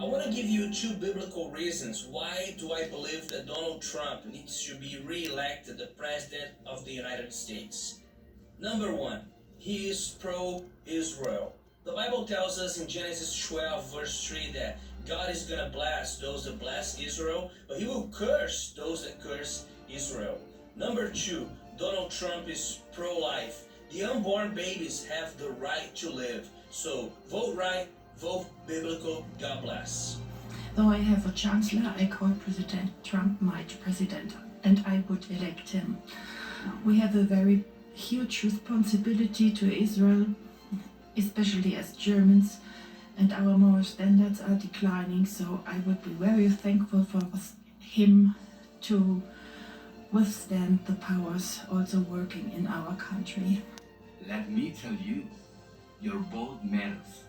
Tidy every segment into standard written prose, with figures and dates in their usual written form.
I want to give you two biblical reasons why do I believe that Donald Trump needs to be re-elected the President of the United States. Number one, he is pro-Israel. The Bible tells us in Genesis 12 verse 3 that God is going to bless those that bless Israel, but he will curse those that curse Israel. Number two, Donald Trump is pro-life. The unborn babies have the right to live. So vote right, vote biblical. God bless. Though I have a chancellor, I call President Trump my president, and I would elect him. We have a very huge responsibility to Israel, especially as Germans, and our moral standards are declining, so I would be very thankful for him to withstand the powers also working in our country. Let me tell you, your vote matters.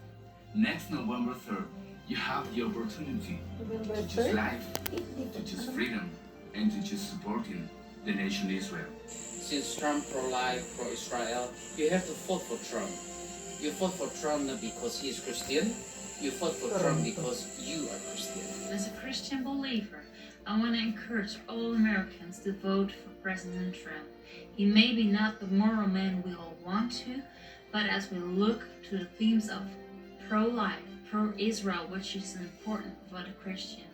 Next November 3rd, you have the opportunity to choose life, to choose freedom, and to choose supporting the nation Israel. Since Trump pro-life, pro-Israel, you have to vote for Trump. You vote for Trump not because he is Christian, you vote for Trump because you are Christian. As a Christian believer, I want to encourage all Americans to vote for President Trump. He may be not the moral man we all want to, but as we look to the themes of pro-life, pro-Israel, which is important for the Christians.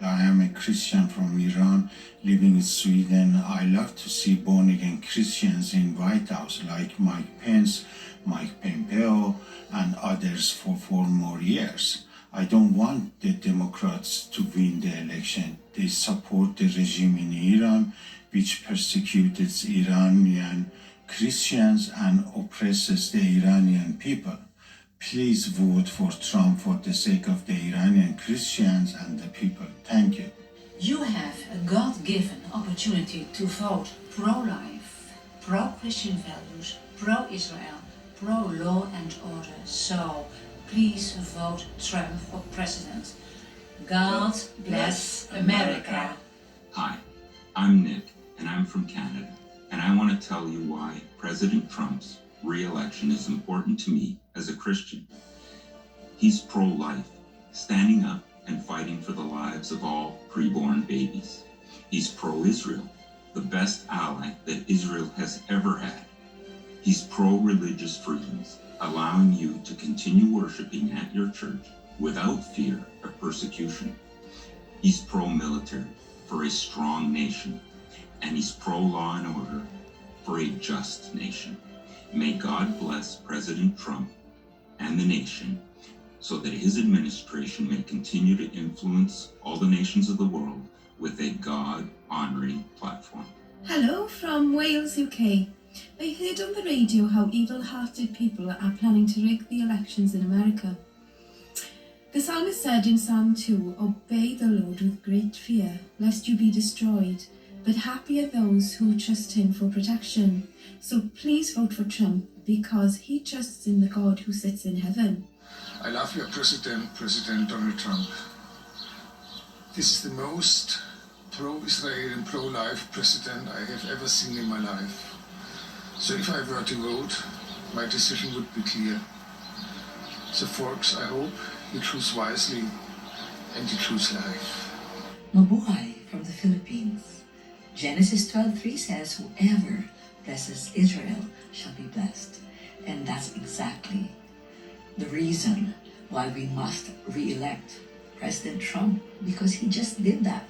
I am a Christian from Iran, living in Sweden. I love to see born-again Christians in White House like Mike Pence, Mike Pompeo, and others for 4 more years. I don't want the Democrats to win the election. They support the regime in Iran, which persecutes Iranian Christians and oppresses the Iranian people. Please vote for Trump for the sake of the Iranian Christians and the people. Thank you. You have a God-given opportunity to vote pro-life, pro-Christian values, pro-Israel, pro-law and order. So please vote Trump for president. God bless America. Hi, I'm Nick, and I'm from Canada, and I want to tell you why President Trump's re-election is important to me as a Christian. He's pro-life, standing up and fighting for the lives of all preborn babies. He's pro-Israel, the best ally that Israel has ever had. He's pro-religious freedoms, allowing you to continue worshiping at your church without fear of persecution. He's pro-military for a strong nation, and he's pro-law and order for a just nation. May God bless President Trump and the nation so that his administration may continue to influence all the nations of the world with a God-honoring platform. Hello from Wales, UK. I heard on the radio how evil-hearted people are planning to rig the elections in America. The psalmist said in Psalm 2, "Obey the Lord with great fear, lest you be destroyed, but happy are those who trust him for protection." So please vote for Trump because he trusts in the God who sits in heaven. I love your President Donald Trump. This is the most pro-Israel and pro-life president I have ever seen in my life. So if I were to vote, my decision would be clear. So folks, I hope you choose wisely and you choose life. Mabuhay from the Philippines. Genesis 12:3 says, "Whoever blesses Israel shall be blessed." And that's exactly the reason why we must re-elect President Trump, because he just did that.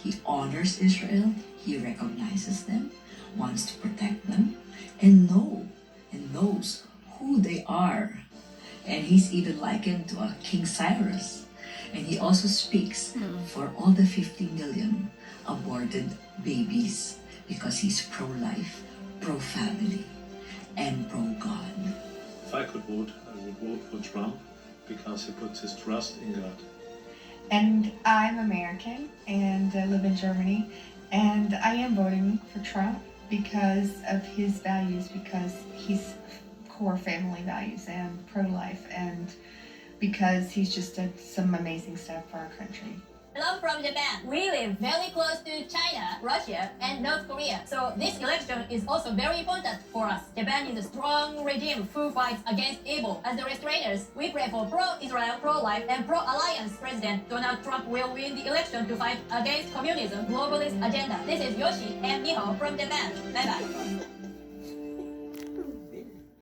He honors Israel, he recognizes them, wants to protect them, and knows who they are. And he's even likened to a King Cyrus. And he also speaks for all the 50 million aborted babies because he's pro-life, pro-family, and pro-God. If I could vote, I would vote for Trump because he puts his trust in God. And I'm American and I live in Germany, and I am voting for Trump because of his values, because he's core family values and pro-life, and because he's just done some amazing stuff for our country. Hello from Japan. We live very close to China, Russia, and North Korea. So this election is also very important for us. Japan is a strong regime who fights against evil. As the restrainers, we pray for pro-Israel, pro-life, and pro-alliance President Donald Trump will win the election to fight against communism, globalist agenda. This is Yoshi and Miho from Japan. Bye-bye.